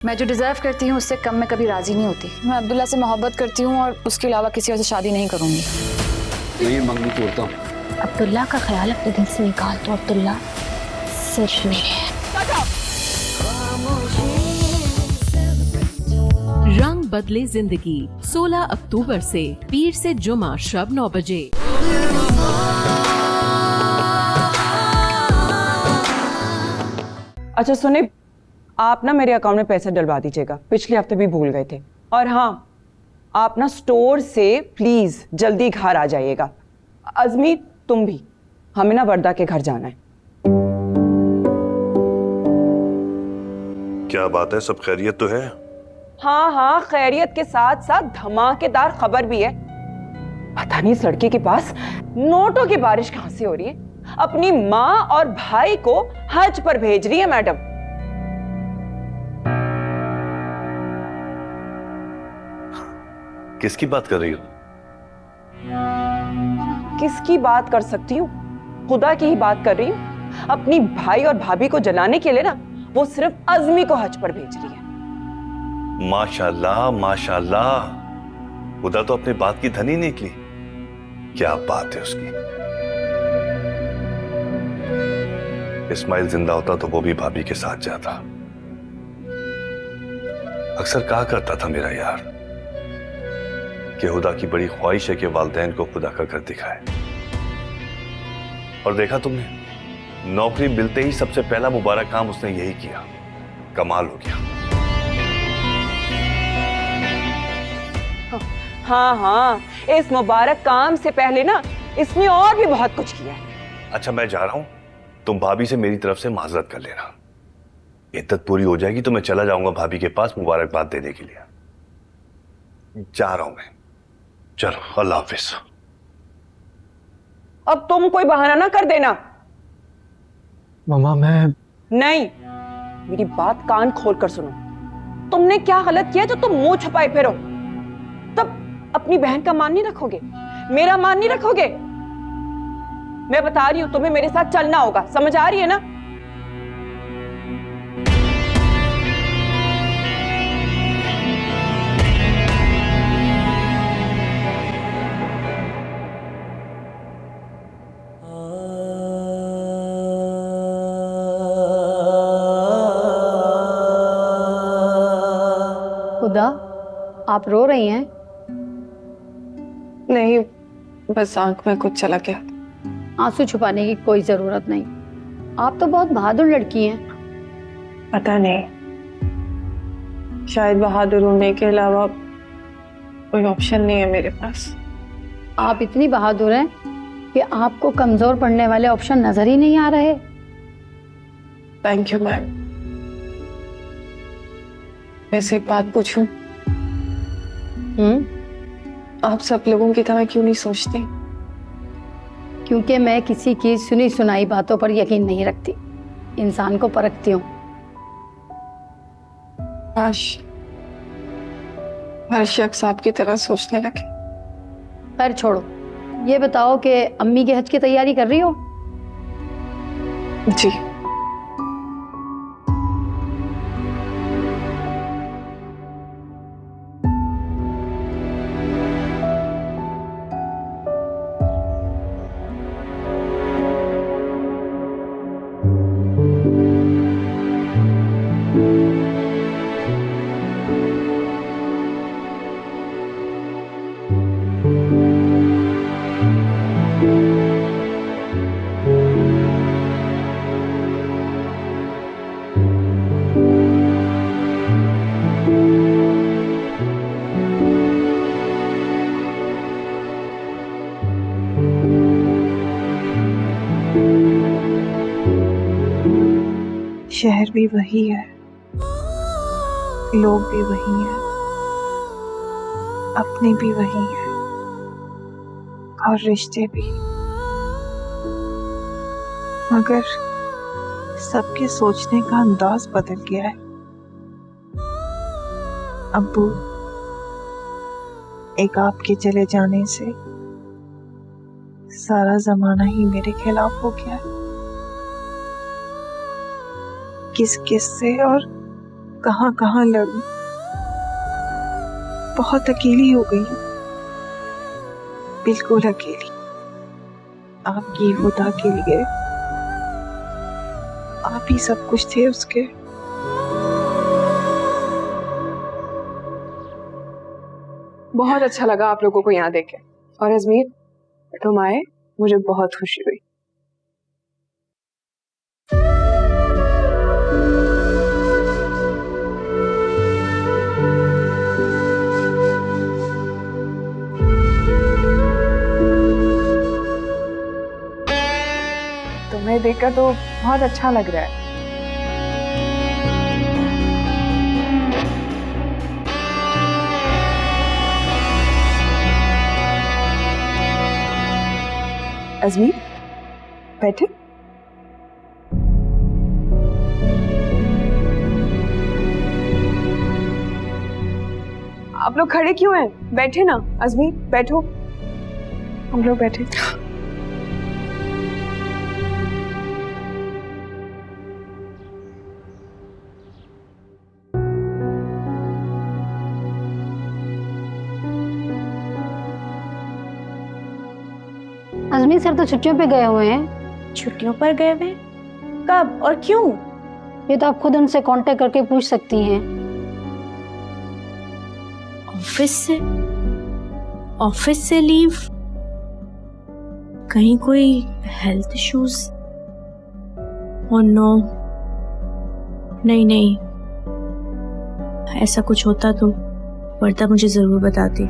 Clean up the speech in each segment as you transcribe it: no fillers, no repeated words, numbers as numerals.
मैं जो डिजर्व करती हूँ उससे कम मैं कभी राजी नहीं होती। मैं अब्दुल्ला से मोहब्बत करती हूँ और उसके अलावा किसी और से शादी नहीं करूंगी। मैं ये मंगनी तोड़ता हूँ। अब्दुल्ला का ख्याल अपने दिल से निकाल दो। अब्दुल्ला सिर्फ मेरे है। रंग बदले जिंदगी 16 अक्टूबर से पीर से जुमा शब 9 बजे। अच्छा सुने, आप ना मेरे अकाउंट में पैसे डलवा दीजिएगा, पिछले हफ्ते भी भूल गए थे। और हाँ, आप ना स्टोर से प्लीज जल्दी घर आ जाइएगा। अजमी तुम भी, हमें ना वर्दा के घर जाना है। क्या बात है, सब खैरियत तो है? हाँ हाँ, खैरियत के साथ साथ धमाकेदार खबर भी है। पता नहीं इस लड़के के पास नोटों की बारिश कहां से हो रही है। अपनी माँ और भाई को हज पर भेज रही है मैडम। किसकी बात कर रही हो? किसकी बात कर सकती हूँ? खुदा की ही बात कर रही हूँ। अपनी भाई और भाभी को जलाने के लिए ना वो सिर्फ अजमी को हज पर भेज रही है। माशाल्लाह माशाल्लाह, खुदा तो अपनी बात की धनी निकली। क्या बात है उसकी। इस्माइल जिंदा होता तो वो भी भाभी के साथ जाता। अक्सर कहा करता था मेरा यार कि खुदा की बड़ी ख्वाहिश है कि वालिदैन को खुदा का घर दिखाए। और देखा तुमने, नौकरी मिलते ही सबसे पहला मुबारक काम उसने यही किया। कमाल हो गया। हाँ हाँ, इस मुबारक काम से पहले ना इसने और भी बहुत कुछ किया है। अच्छा मैं जा रहा हूं, तुम भाभी से मेरी तरफ से माजरत कर लेना। इद्दत पूरी हो जाएगी तो मैं चला जाऊंगा भाभी के पास मुबारकबाद देने के लिए। जा रहा हूं मैं। चलो अल्लाह हाफिज। अब तुम कोई बहाना ना कर देना। मामा मैं नहीं, मेरी बात कान खोल कर सुनो। तुमने क्या गलत किया जो तुम मुंह छुपाए फिरो? तब अपनी बहन का मान नहीं रखोगे, मेरा मान नहीं रखोगे? मैं बता रही हूं तुम्हें मेरे साथ चलना होगा, समझ आ रही है ना? खुदा, आप रो रही हैं? नहीं, बस आंख में कुछ चला गया। आंसू छुपाने की कोई जरूरत नहीं। आप तो बहुत बहादुर लड़की हैं। पता नहीं, शायद बहादुर होने के अलावा कोई ऑप्शन नहीं है मेरे पास। आप इतनी बहादुर हैं कि आपको कमजोर पड़ने वाले ऑप्शन नजर ही नहीं आ रहे। Thank you ma'am. वैसे एक बात पूछूं, आप सब लोगों की तरह क्यों नहीं सोचती? क्योंकि मैं किसी की सुनी सुनाई बातों पर यकीन नहीं रखती, इंसान को परखती हूँ। काश हर शख्स आपकी तरह सोचने लगे। खैर छोड़ो, ये बताओ कि अम्मी के हज की तैयारी कर रही हो? जी। शहर भी वही है, लोग भी वही हैं, अपने भी वही हैं और रिश्ते भी। मगर सबके सोचने का अंदाज बदल गया है। अब्बू, एक आपके चले जाने से सारा जमाना ही मेरे खिलाफ हो गया है। किस किस से और कहाँ कहाँ लड़ूं। बहुत अकेली हो गई हूँ, बिल्कुल अकेली। आपकी खुदा के लिए आप ही सब कुछ थे उसके। बहुत अच्छा लगा आप लोगों को यहाँ देखे। और अजमीर, तुम आए, मुझे बहुत खुशी हुई। तुम्हें देखकर तो बहुत अच्छा लग रहा है। अजमीर, बैठे। आप लोग खड़े क्यों हैं? बैठे ना। अजमीर बैठो, हम लोग बैठे। अजमीर सर तो छुट्टियों पे गए हुए हैं। छुट्टियों पर गए हुए? कब और क्यों? ये तो आप खुद उनसे कांटेक्ट करके पूछ सकती हैं। ऑफिस से लीव? कहीं कोई हेल्थ इश्यूज? ओह नो, नहीं नहीं, ऐसा कुछ होता तो वर्दा मुझे जरूर बताती।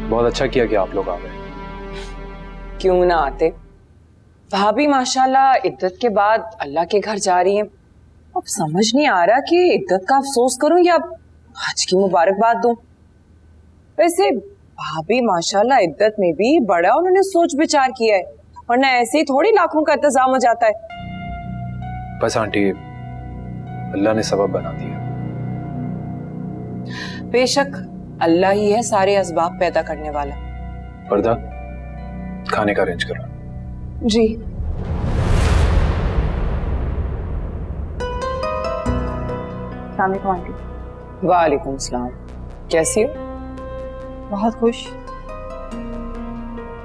बहुत अच्छा किया कि आप लोग आ गए। क्यों ना आते। भाभी माशाल्लाह इद्दत के बाद अल्लाह के घर जा रही हैं। अब समझ नहीं आ रहा कि इद्दत का अफसोस करूं या आज की मुबारकबाद दूं। वैसे भाभी माशाल्लाह इद्दत में भी बड़ा उन्होंने सोच विचार किया है, वरना ऐसे ही थोड़ी लाखों का इंतजाम हो जाता है। बस आंटी, अल्लाह ने सबब बना दिया। बेशक अल्लाह ही है सारे असबाब पैदा करने वाला। वर्दा, खाने का अरेंज करो। जी। आंटी। वालेकुम सलाम। कैसी हो? बहुत खुश,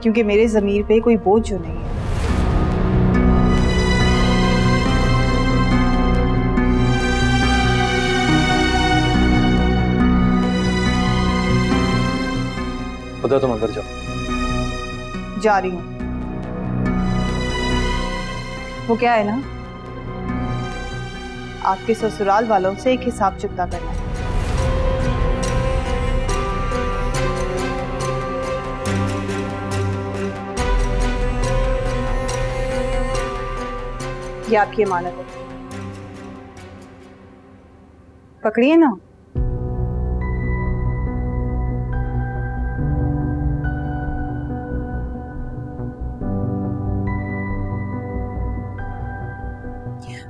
क्योंकि मेरे ज़मीर पे कोई बोझ जो नहीं है। खुदा, तुम अंदर जाओ। जा रही हूँ। वो क्या है ना, आपके ससुराल वालों से एक हिसाब चुकता करना है। ये आपकी अमानत है, पकड़िए ना।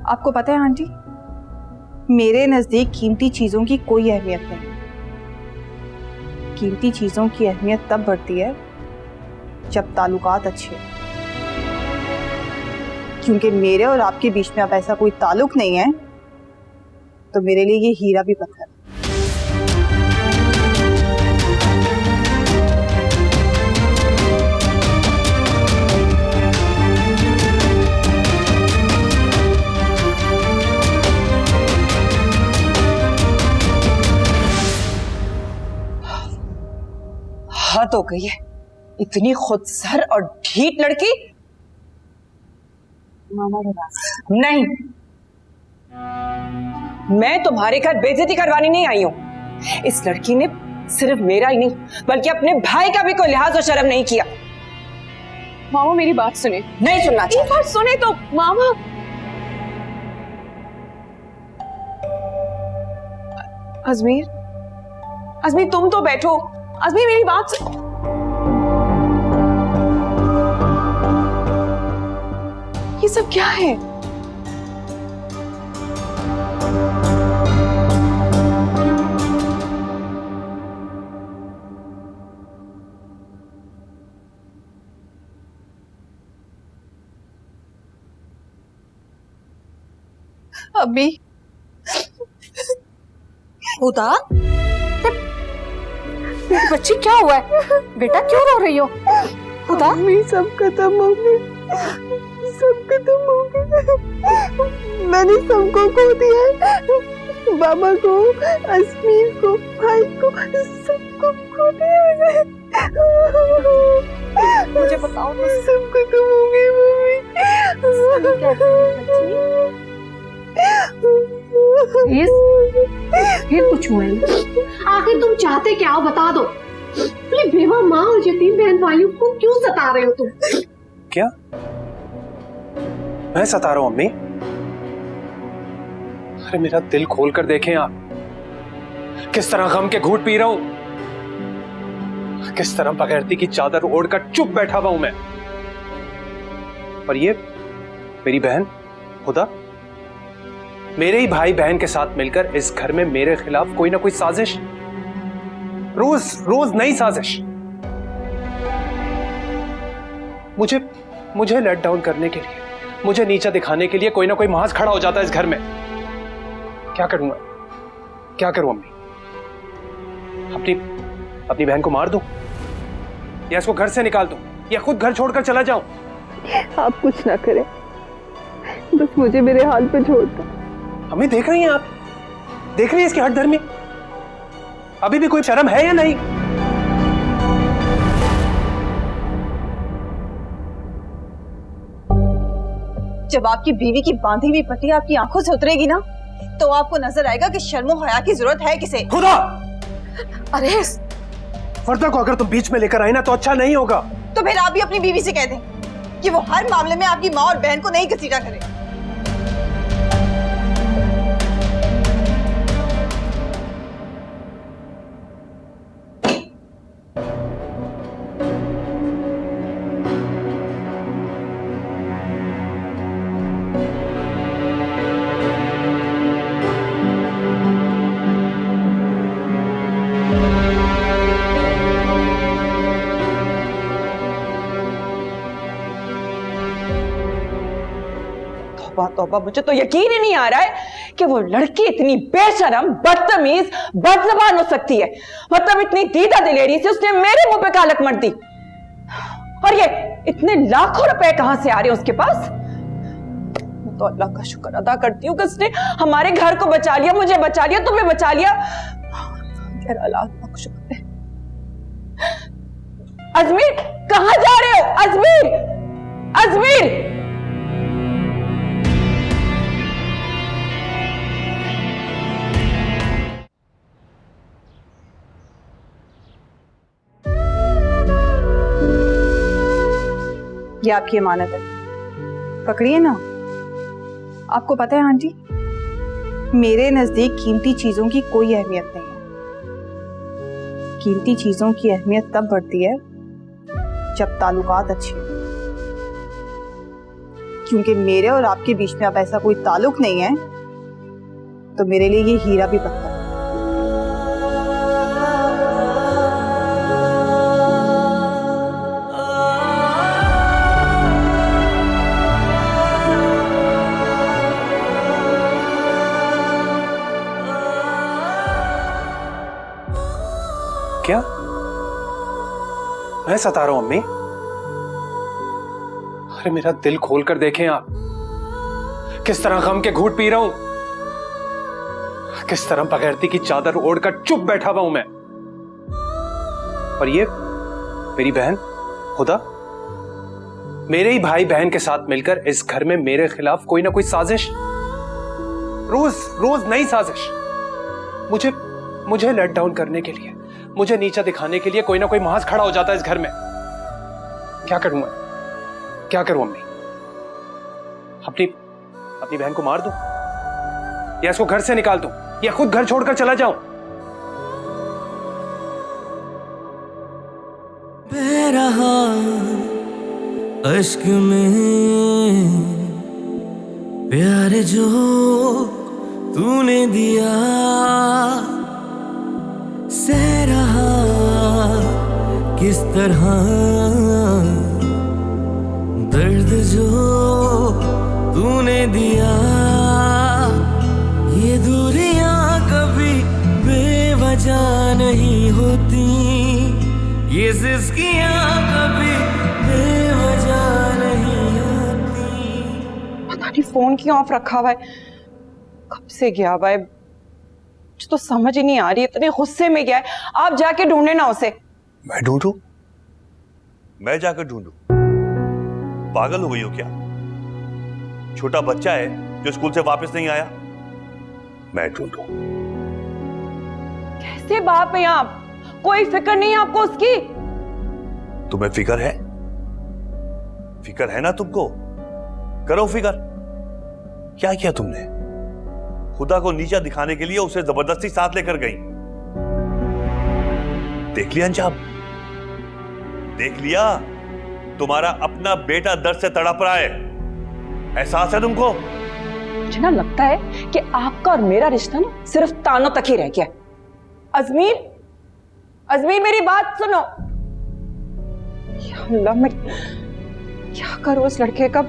आपको पता है आंटी, मेरे नजदीक कीमती चीजों की कोई अहमियत नहीं। कीमती चीजों की अहमियत तब बढ़ती है जब ताल्लुकात अच्छे हैं। क्योंकि मेरे और आपके बीच में अब ऐसा कोई ताल्लुक नहीं है, तो मेरे लिए ये हीरा भी पत्थर है। हद हो गई है, इतनी खुदसर और ढीठ लड़की। नहीं, मैं तुम्हारे घर बेइज्जती करवाने नहीं आई हूं। इस लड़की ने सिर्फ मेरा ही नहीं बल्कि अपने भाई का भी कोई लिहाज और शर्म नहीं किया। मामा मेरी बात सुने। नहीं सुनना चाहिए। एक बार सुने तो मामा। अजमीर, अजमीर तुम तो बैठो। अजमीर मेरी बात सुन। ये सब क्या है? अभी खुदा, बच्ची क्या हुआ है? बेटा क्यों रो रही हो? खुदा, मम्मी सब खत्म हो गया, सब खत्म हो गया। मैंने सबको खो दिया, बाबा को, अजमीर को, भाई को, सबको खो दिया। मुझे बताओ तो। सब खत्म हो गई मम्मी। फिर कुछ हुआ है? आखिर तुम चाहते क्या हो, बता दो। अपनी बेवा माँ और यतीम बहन भाइयों को क्यों सता रहे हो तुम? क्या मैं सता रहा हूं अम्मी? अरे मेरा दिल खोल कर देखें आप, किस तरह गम के घूंट पी रहा हूं, किस तरह बगैरती की चादर ओढ़कर चुप बैठा हुआ हूं मैं। और ये मेरी बहन खुदा, मेरे ही भाई बहन के साथ मिलकर इस घर में मेरे खिलाफ कोई ना कोई साजिश, रोज रोज नई साजिश, मुझे लेट डाउन करने के लिए, मुझे नीचा दिखाने के लिए कोई ना कोई महाज खड़ा हो जाता है इस घर में। क्या करूंगा, क्या करूं अम्मी? अपनी बहन को मार दूं, या इसको घर से निकाल दूं, या खुद घर छोड़कर चला जाऊं? आप कुछ ना करें, बस मुझे मेरे हाल पे छोड़ दो। अम्मी देख रही हैं आप, देख रही हैं इसकी हठधर्मी, अभी भी कोई शर्म है या नहीं? जब आपकी बीवी की बांधी हुई पट्टी आपकी आंखों से उतरेगी ना, तो आपको नजर आएगा कि शर्मो हया की जरूरत है किसे। खुदा, अरे फर्दा को अगर तुम बीच में लेकर आई ना तो अच्छा नहीं होगा। तो फिर आप भी अपनी बीवी से कह दें कि वो हर मामले में आपकी माँ और बहन को नहीं घसीटा करे। तौबा, मुझे तो यकीन ही नहीं आ रहा है कि वो लड़की इतनी बेशरम, बदतमीज, बदज़बान हो सकती है। मतलब इतनी दीदा दिलेरी से उसने मेरे मुंह पे कालक मर दी। और ये इतने लाखों रुपए कहां से आ रहे हैं उसके पास? मैं तो अल्लाह का शुक्र अदा करती हूँ कि उसने हमारे घर को बचा लिया, मुझे बचा लिया, तुम्हें बचा लिया। अल्लाह का शुक्र है। अजमीर, कहां जा रहे हो? अजमीर, अजमीर! ये आपकी अमानत है, पकड़िए ना। आपको पता है आंटी, मेरे नजदीक कीमती चीजों की कोई अहमियत नहीं है। कीमती चीजों की अहमियत तब बढ़ती है जब ताल्लुकात अच्छे हो। क्योंकि मेरे और आपके बीच में अब ऐसा कोई ताल्लुक नहीं है, तो मेरे लिए ये हीरा भी पत्थर है। क्या मैं सता रहा हूं अम्मी? अरे मेरा दिल खोल कर देखें आप, किस तरह गम के घूंट पी रहा हूं, किस तरह बगैरती की चादर ओढ़कर चुप बैठा हुआ हूं मैं। और ये मेरी बहन खुदा, मेरे ही भाई बहन के साथ मिलकर इस घर में मेरे खिलाफ कोई ना कोई साजिश, रोज रोज नई साजिश, मुझे लेट डाउन करने के लिए, मुझे नीचा दिखाने के लिए कोई ना कोई महाज खड़ा हो जाता है इस घर में। क्या करूंगा, क्या करूं अम्मी? अपनी बहन को मार दूं, या इसको घर से निकाल दूं, या खुद घर छोड़कर चला जाऊं? बह रहा अश्क में प्यार जो तूने दिया, सह रहा किस तरह दर्द जो तूने दिया। वजह नहीं होती, ये सिस्कियां कभी बेवजह नहीं होती। पता नहीं फोन क्यों ऑफ रखा हुआ है, कब से गया हुआ है, मुझे तो समझ ही नहीं आ रही, इतने गुस्से में गया है। आप जाके ढूंढे ना उसे। मैं ढूंढूं? मैं जाकर ढूंढूं? पागल हो गई हो क्या? छोटा बच्चा है जो स्कूल से वापस नहीं आया, मैं ढूंढूं? कैसे बाप है आप? कोई फिक्र नहीं है आपको उसकी? तुम्हें फिक्र है? फिक्र है ना तुमको? करो फिक्र। क्या किया तुमने? खुदा को नीचा दिखाने के लिए उसे जबरदस्ती साथ लेकर गई। देख लिया अंजाम? देख लिया? तुम्हारा अपना बेटा दर्द से तड़प रहा है, एहसास है तुमको? मुझे ना लगता है कि आपका और मेरा रिश्ता ना सिर्फ तानों तक ही रह गया। अजमीर, अजमीर मेरी बात सुनो। या अल्लाह, मैं क्या करूं उस लड़के का,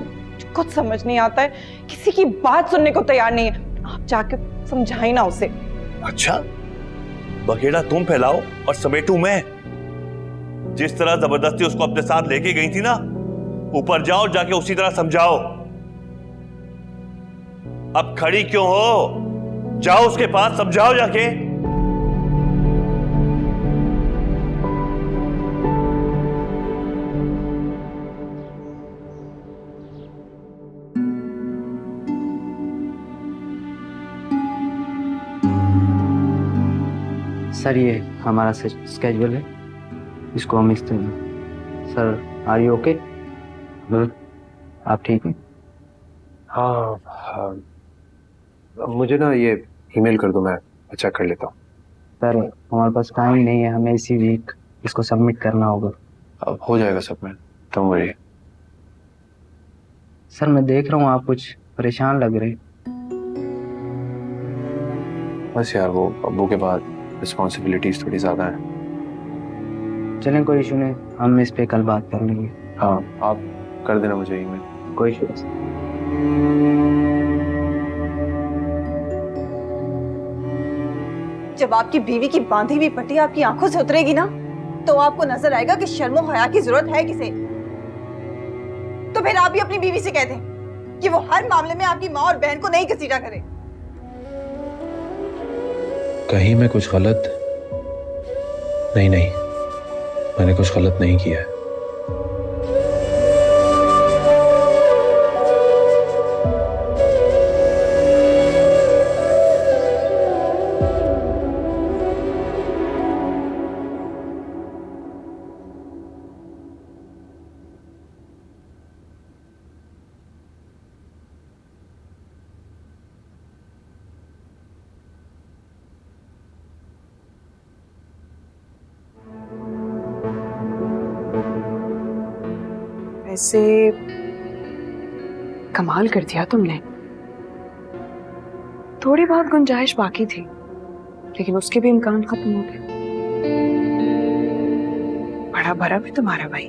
कुछ समझ नहीं आता है, किसी की बात सुनने को तैयार नहीं है। आप जाके समझाई ना उसे। अच्छा, बखेड़ा तुम फैलाओ और समेटू मैं? जिस तरह जबरदस्ती उसको अपने साथ लेके गई थी ना, ऊपर जाओ, जाके उसी तरह समझाओ। अब खड़ी क्यों हो? जाओ उसके पास, समझाओ जाके। सर ये हमारा स्केड्यूल है, इसको हम इस तरह। Sir are you okay? आप ठीक हैं? हाँ, मुझे ना ये ईमेल कर दो, मैं चेक कर लेता हूँ। सर हमारे पास टाइम नहीं है, हमें इसी वीक इसको सबमिट करना होगा। अब हो जाएगा सबमिट, तुम वरी। सर मैं देख रहा हूँ आप कुछ परेशान लग रहे। बस यार, वो अब्बू के बाद रिस्पॉन्सिबिलिटीज थोड़ी ज्यादा हैं। चलें कोई इशू नहीं, हम इस पे कल बात कर लेंगे। हाँ, आप कर देना मुझे ईमेल। कोई इशू नहीं। जब आपकी बीवी की बांधी हुई पट्टी आपकी आंखों से उतरेगी ना, तो आपको नजर आएगा कि शर्मो हया की जरूरत है किसे। तो फिर आप भी अपनी बीवी से कह दें कि वो हर मामले में आपकी माँ और बहन को नहीं घसीटा करे। कहीं मैं कुछ गलत नहीं, मैंने कुछ गलत नहीं किया है। ऐसे कमाल कर दिया तुमने। थोड़ी बहुत गुंजाइश बाकी थी, लेकिन उसके भी इम्कान खत्म हो गए। बड़ा भरा भी तुम्हारा भाई।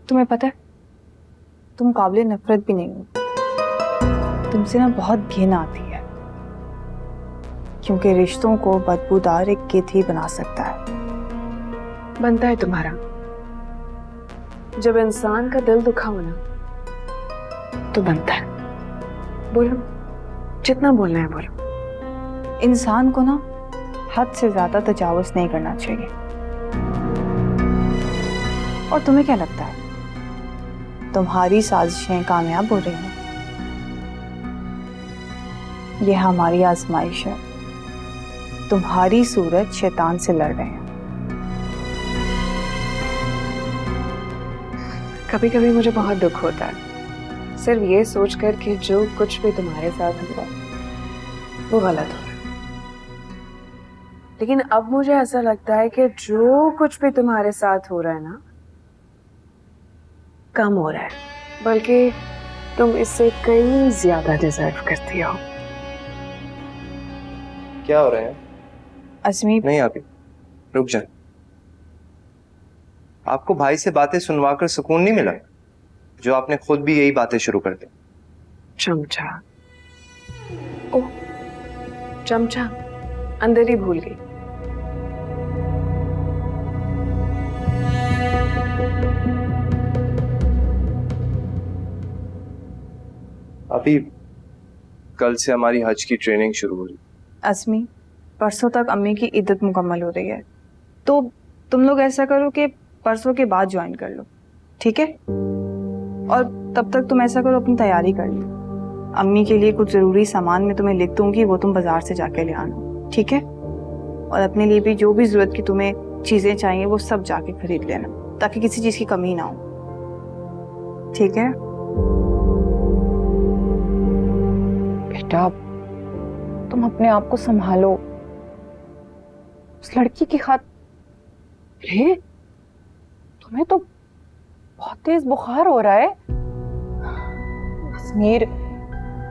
तुम्हें पता है, तुम काबिले नफरत भी नहीं हो। तुमसे ना बहुत घिन आती है, क्योंकि रिश्तों को बदबूदार एक गिद्ध ही बना सकता है। बनता है तुम्हारा। जब इंसान का दिल दुखा हो ना, तो बनता है। बोलो, जितना बोलना है बोलो। इंसान को ना हद से ज्यादा तजावुज नहीं करना चाहिए। और तुम्हें क्या लगता है, तुम्हारी साजिशें कामयाब हो रही हैं? ये हमारी आजमाइश है। तुम्हारी सूरत शैतान से लड़ रहे हैं। कभी कभी मुझे बहुत दुख होता है, सिर्फ ये सोचकर कि जो कुछ भी तुम्हारे साथ हुआ वो गलत हो। लेकिन अब मुझे ऐसा लगता है कि जो कुछ भी तुम्हारे साथ हो रहा है ना, कम हो रहा है, बल्कि तुम इससे कहीं ज्यादा डिजर्व करती हो। क्या हो रहा है? अजमीर, नहीं आप रुक जाए। आपको भाई से बातें सुनवाकर सुकून नहीं मिला, जो आपने खुद भी यही बातें शुरू कर दी? चमचा, ओ चमचा अंदर ही भूल गई। अभी कल से हमारी हज की ट्रेनिंग शुरू हो रही। अस्मी, परसों तक अम्मी की इद्दत मुकम्मल हो रही है, तो तुम लोग ऐसा करो कि परसों के बाद ज्वाइन कर लो, ठीक है? और तब तक तुम ऐसा करो, अपनी तैयारी कर लो। अम्मी के लिए कुछ ज़रूरी सामान मैं तुम्हें लिख दूंगी, वो तुम बाजार से जाके ले आना, ठीक है? और अपने लिए भी जो भी ज़रूरत की तुम्हें चीज़ें चाहिए वो सब जाके खरीद लेना, ताकि किसी चीज़ की कमी ना हो, ठीक है? बेटा, तुम अपने आप को संभालो। उस लड़की की खातिर तुम्हें तो बहुत तेज बुखार हो रहा है। अजमीर,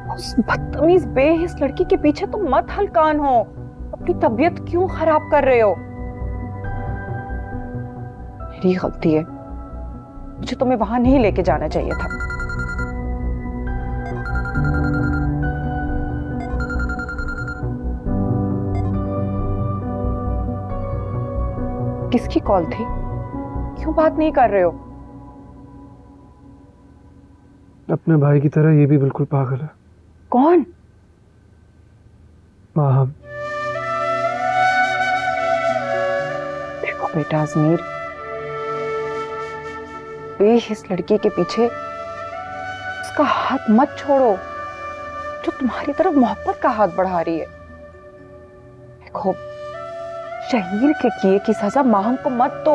उस बदतमीज बेहिस लड़की के पीछे तुम मत हलकान हो। अपनी तबीयत क्यों खराब कर रहे हो? मेरी गलती है, मुझे तुम्हें वहां नहीं लेके जाना चाहिए था। किसकी कॉल थी? क्यों बात नहीं कर रहे हो? अपने भाई की तरह ये भी बिल्कुल पागल है। कौन? माहम। देखो बेटा अजमीर, बेहिस लड़की के पीछे उसका हाथ मत छोड़ो, जो तुम्हारी तरफ मोहब्बत का हाथ बढ़ा रही है। देखो, शहीर के किए की सजा माहम को मत दो।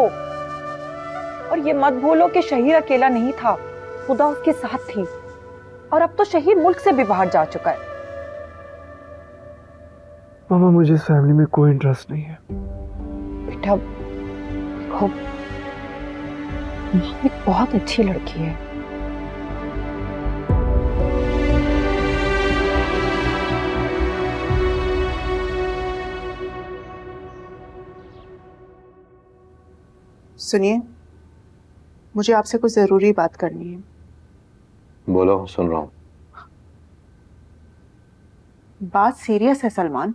और ये मत भूलो कि शहीर अकेला नहीं था, खुदा उसके साथ थी। और अब तो शहीर मुल्क से भी बाहर जा चुका है। मामा, मुझे इस फैमिली में कोई इंटरेस्ट नहीं है। बेटा देखो, माहम एक बहुत अच्छी लड़की है। सुनिए, मुझे आपसे कुछ जरूरी बात करनी है। बोलो, सुन रहा हूं। बात सीरियस है सलमान।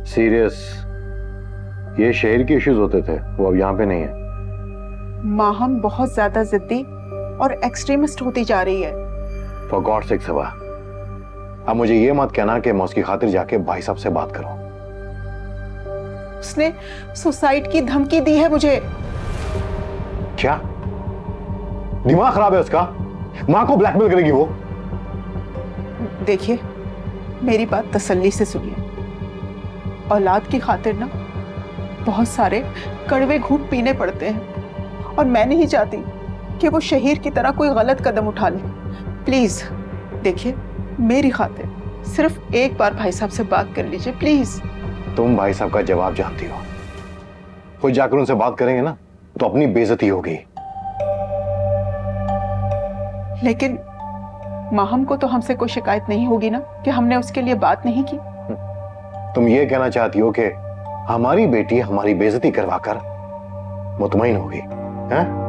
सीरियस? ये शहर के इश्यूज होते थे, वो अब यहाँ पे नहीं है। माहम बहुत ज्यादा जिद्दी और एक्सट्रीमिस्ट होती जा रही है। फॉर गॉड सेक सबा, अब मुझे ये मत कहना कि मैं उसकी खातिर जाके भाई साहब से बात करूं। उसने सुसाइड की धमकी दी है मुझे। क्या? दिमाग खराब है उसका? मां को ब्लैकमेल करेगी वो? देखिए, मेरी बात तसल्ली से सुनिए। औलाद की खातिर ना बहुत सारे कड़वे घूंट पीने पड़ते हैं, और मैं नहीं चाहती कि वो शहीर की तरह कोई गलत कदम उठा ले। प्लीज देखिए, मेरी खातिर सिर्फ एक बार भाई साहब से बात कर लीजिए, प्लीज। तुम भाई साहब का जवाब जानती हो। कोई जाकर उनसे बात करेंगे ना तो अपनी बेइज्जती होगी। लेकिन माहम को तो हमसे कोई शिकायत नहीं होगी ना कि हमने उसके लिए बात नहीं की। तुम ये कहना चाहती हो कि हमारी बेटी हमारी बेइज्जती करवाकर मुतमईन होगी, हैं?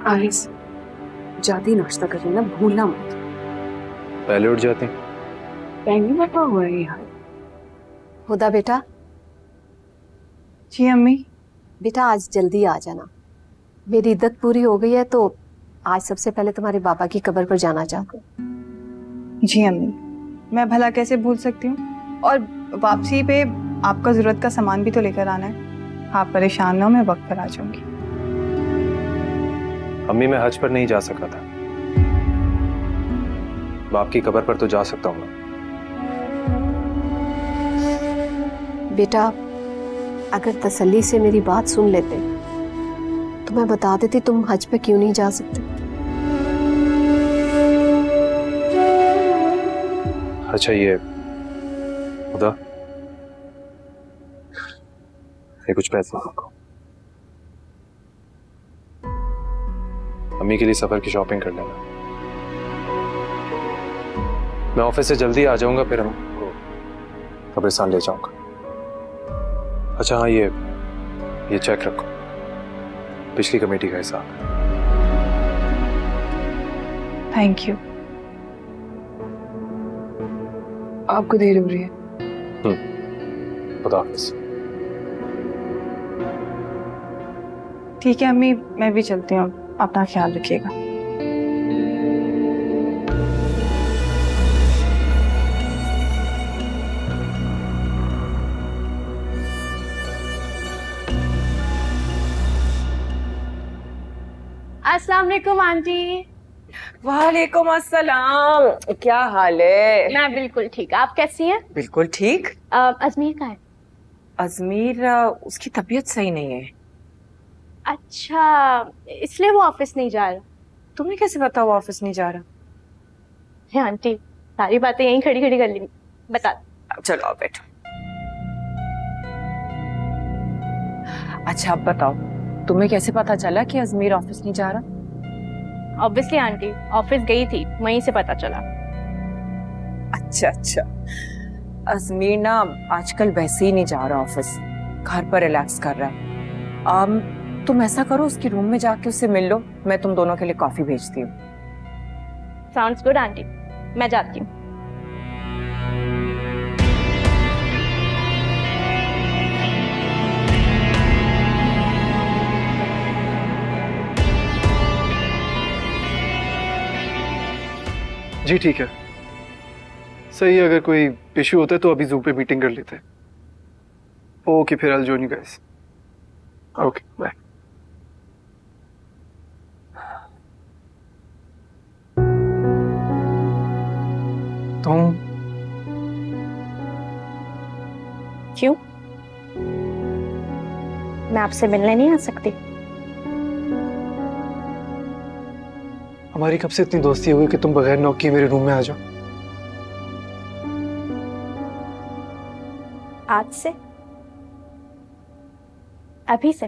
आरिस, जाती नाश्ता कर लेना, भूलना मत। पहले उठ जाते। टाइम बैठा हुआ है यार। हुदा बेटा। जी अम्मी। बेटा आज जल्दी आ जाना, मेरी इद्दत पूरी हो गई है, तो आज सबसे पहले तुम्हारे बाबा की कब्र पर जाना चाहते हैं। जी अम्मी, मैं भला कैसे भूल सकती हूँ। और वापसी पे आपका जरूरत का सामान भी तो लेकर आना है। आप परेशान ना हो, मैं वक्त पर आ जाऊंगी। अम्मी, मैं हज पर नहीं जा सका था, बाप की कब्र पर तो जा सकता हूँ। बेटा अगर तसल्ली से मेरी बात सुन लेते तो मैं बता देती तुम हज पे क्यों नहीं जा सकते। अच्छा, ये खुदा, ये कुछ पैसे। अम्मी के लिए सफर की शॉपिंग कर लेना। मैं ऑफिस से जल्दी आ जाऊंगा, फिर हमको कब्रिस्तान ले जाऊंगा। अच्छा हाँ, ये चेक रखो, पिछली कमेटी का हिसाब। Thank you. आपको देर हो रही है। खुदा हाफिज। ठीक है अम्मी, मैं भी चलती हूँ, अपना ख्याल रखिएगा। अस्सलाम वालेकुम आंटी। वालेकुम अस्सलाम। क्या हाल है? मैं बिल्कुल ठीक। आप कैसी हैं? बिल्कुल ठीक। अजमीर कहाँ है? अजमीर उसकी तबीयत सही नहीं है। अच्छा, इसलिए वो ऑफिस नहीं जा रहा। तुम्हें कैसे पता वो ऑफिस नहीं जा रहा? है आंटी, सारी बातें यहीं खड़ी खड़ी कर ली। बता। चलो आओ बैठो। अच्छा अब बताओ, तुम्हें कैसे पता चला कि अजमीर ऑफिस नहीं जा रहा? ऑब्वियसली आंटी, ऑफिस गई थी, वहीं से पता चला। अच्छा अच्छा। अजमीर ना आजकल वैसे ही नहीं जा रहा ऑफिस, घर पर रिलैक्स कर रहा है। तुम ऐसा करो, उसके रूम में जाके उससे मिल लो, मैं तुम दोनों के लिए कॉफी भेजती हूँ। साउंड्स गुड आंटी, मैं जाती हूँ। जी ठीक है, सही है। अगर कोई इश्यू होता है तो अभी जूम पे मीटिंग कर लेते हैं। ओके, फिर I will join you guys. Okay bye. तुम क्यों? मैं आपसे मिलने नहीं आ सकती? हमारी कब से इतनी दोस्ती हो गई कि तुम बगैर नॉक किए मेरे रूम में आ जाओ? आज से? अभी से?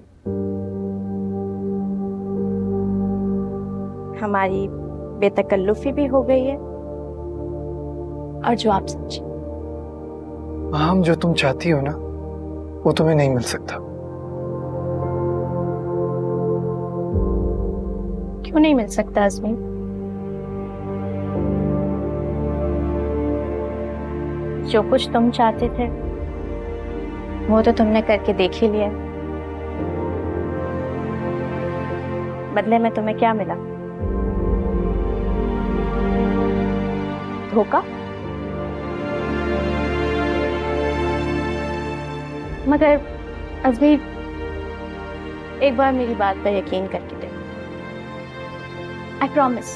हमारी बेतकल्लुफी भी हो गई है, और जो आप समझे। हम जो तुम चाहती हो ना, वो तुम्हें नहीं मिल सकता। क्यों नहीं मिल सकता अजमीर? जो कुछ तुम चाहते थे वो तो तुमने करके देख ही लिया। बदले में तुम्हें क्या मिला? धोखा? मगर अजमीर, एक बार मेरी बात पर यकीन करके देखो। आई प्रॉमिस,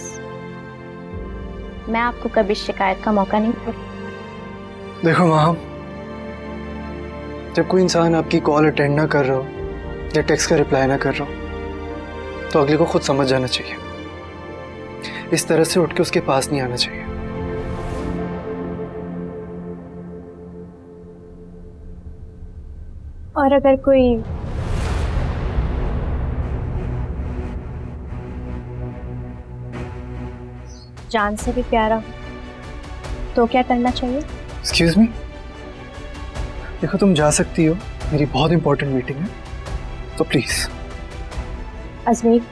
मैं आपको कभी शिकायत का मौका नहीं दूंगी। देखो माम, जब कोई इंसान आपकी कॉल अटेंड ना कर रहा हो या टेक्स्ट का रिप्लाई ना कर रहा हो, तो अगले को खुद समझ जाना चाहिए। इस तरह से उठ के उसके पास नहीं आना चाहिए। और अगर कोई जान से भी प्यारा हो तो क्या करना चाहिए? एक्सक्यूज मी, देखो तुम जा सकती हो, मेरी बहुत इंपॉर्टेंट मीटिंग है, तो प्लीज। अजमीर,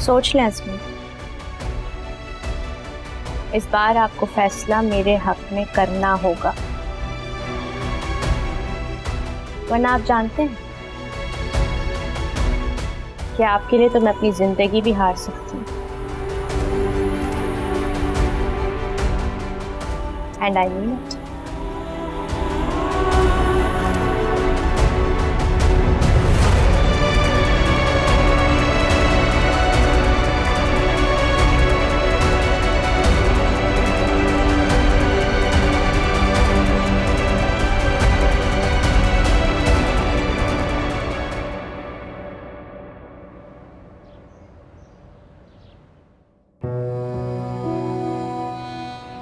सोच लें अजमीर, इस बार आपको फैसला मेरे हक में करना होगा, वरना आप जानते हैं कि आपके लिए तो मैं अपनी जिंदगी भी हार सकती हूँ। And I mean it.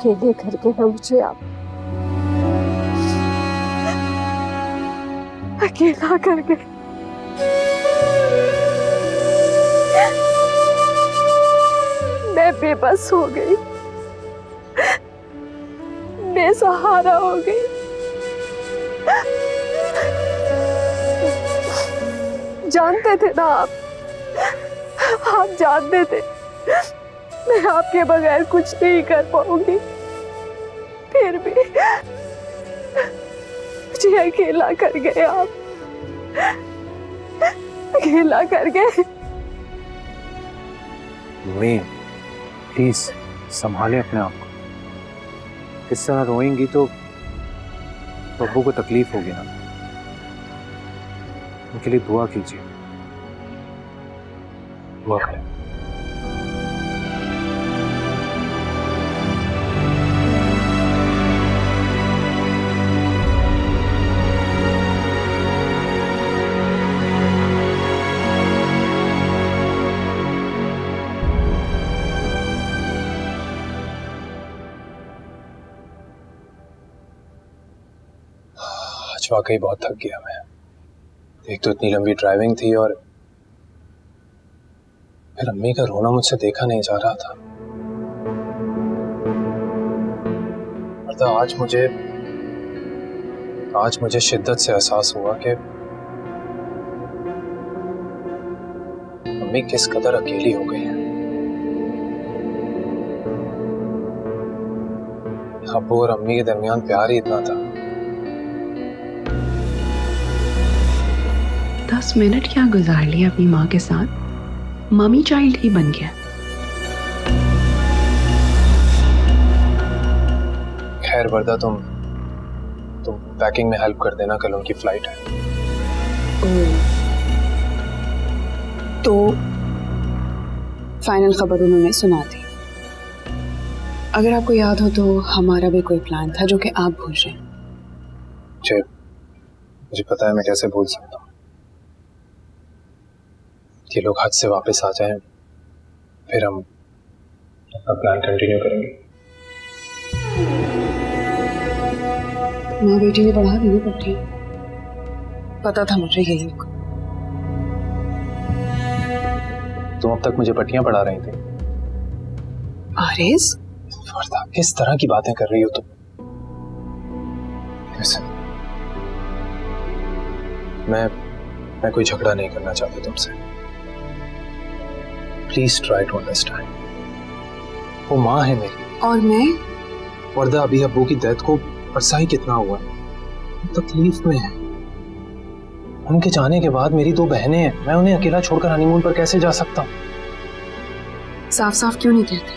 अकेले करके ना मुझे आप, अकेला करके मैं बेबस हो गई, बेसहारा हो गई। जानते थे ना आप जानते थे मैं आपके बगैर कुछ नहीं कर पाऊंगी, फिर भी मुझे अकेला कर गए आप, अकेला कर गए। मम्मी प्लीज संभाले अपने आप को। इस तरह रोएंगी तो बब्बू को तकलीफ होगी ना। उनके लिए दुआ कीजिए, दुआ करें। आज वाकई बहुत थक गया मैं। एक तो इतनी लंबी ड्राइविंग थी और फिर अम्मी का रोना मुझसे देखा नहीं जा रहा था। और आज मुझे शिद्दत से एहसास हुआ कि अम्मी किस कदर अकेली हो गई है। अब्बू और अम्मी के दरमियान प्यार ही इतना था। 10 मिनट क्या गुजार लिया अपनी माँ के साथ, मम्मी चाइल्ड ही बन गया। खैर वर्दा, तुम पैकिंग में हेल्प कर देना, कल उनकी फ्लाइट है। तो फाइनल खबर उन्होंने सुना दी। अगर आपको याद हो तो हमारा भी कोई प्लान था जो कि आप भूल रहे हैं। मुझे पता है, मैं कैसे भूल सकता हूँ। ये लोग हज से वापस आ जाएं, फिर हम अपना प्लान कंटिन्यू करेंगे। माँ बेटी ने बढ़ा दी पट्टी, पता था मुझे यही। तुम अब तक मुझे पट्टियां पढ़ा रही थी। आरिज़, वर्दा, किस तरह की बातें कर रही हो तुम? मैं कोई झगड़ा नहीं करना चाहता तुमसे। Please try to understand. वो माँ है मेरी। और मैं? वर्दा, अभी अब्बू की डेथ को अरसा ही कितना हुआ है, तकलीफ में है। उनके जाने के बाद मेरी 2 बहनें हैं, मैं उन्हें अकेला छोड़कर हनीमून पर कैसे जा सकता हूँ? साफ साफ क्यों नहीं कहते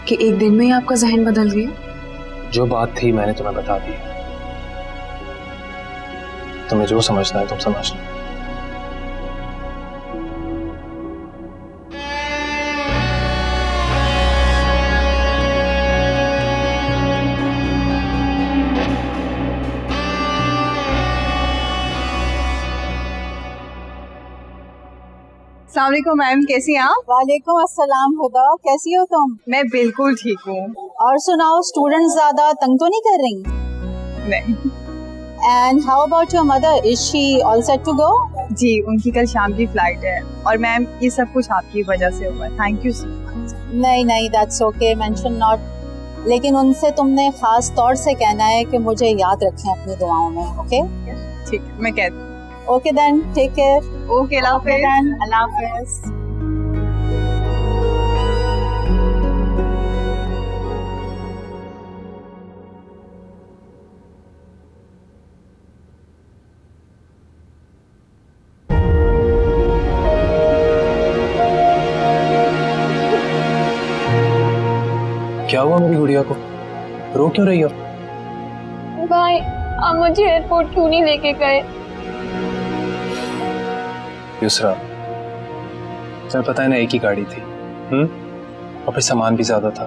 कि एक दिन में ही आपका जहन बदल गया? जो बात थी मैंने तुम्हें बता दी। तुम्हें जो समझना है तुम समझ लो। अस्सलामुअलैकुम मैम, कैसी हैं आप? वालेकुम अस्सलाम हुदा, कैसी हो तुम? मैं बिल्कुल ठीक हूँ। और सुनाओ, स्टूडेंट्स ज्यादा तंग तो नहीं कर रही? नहीं। And how about your mother, is she all set to go? जी, उनकी कल शाम की फ्लाइट है और मैम ये सब कुछ आपकी वजह से हुआ है। Thank you so much. नहीं नहीं, दैट्स ओके, मेंशन नॉट। लेकिन उनसे तुमने खास तौर से कहना है कि मुझे याद रखें अपनी दुआओं में, ओके? ठीक है, मैं कहती हूँ। Okay then, take care. Okay, अल्लाह हाफिज़। अल्लाह हाफिज़। क्या हुआ मेरी गुड़िया को? रो क्यों रही हो? भाई, आप मुझे एयरपोर्ट क्यों नहीं लेके गए? युसरा, तुम्हें पता है ना, एक ही गाड़ी थी। और फिर सामान भी ज्यादा था।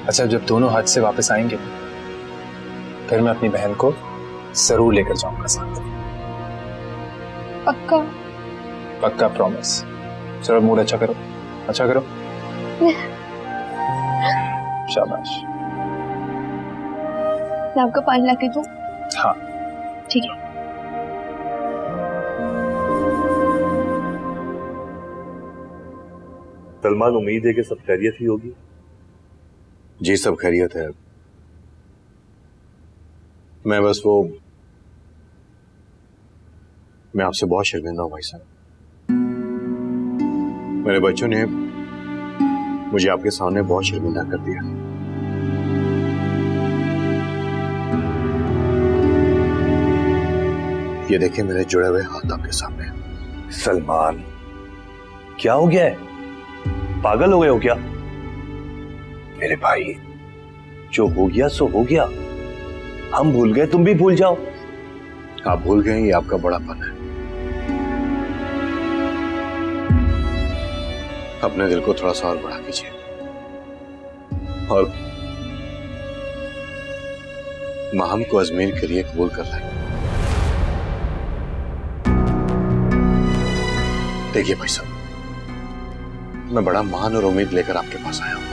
अच्छा, जब दोनों हज से वापस आएंगे फिर मैं अपनी बहन को जरूर लेकर जाऊंगा साथ। पक्का? पक्का, प्रॉमिस। चलो मूड अच्छा करो, अच्छा करो। शाबाश। मैं आपको पानी ला के दूं? हाँ ठीक है। सलमान, उम्मीद है कि सब खैरियत ही होगी। जी सब खैरियत है। मैं आपसे बहुत शर्मिंदा हूं भाई साहब। मेरे बच्चों ने मुझे आपके सामने बहुत शर्मिंदा कर दिया। ये देखिए मेरे जुड़े हुए हाथ आपके सामने। सलमान, क्या हो गया है? पागल हो गए हो क्या? मेरे भाई, जो हो गया सो हो गया। हम भूल गए, तुम भी भूल जाओ। आप भूल गए, ये आपका बड़ापन है। अपने दिल को थोड़ा सा और बढ़ा कीजिए और माहम को अजमेर के लिए कबूल कर लाए। देखिए भाई साहब, मैं बड़ा मान और उम्मीद लेकर आपके पास आया हूं।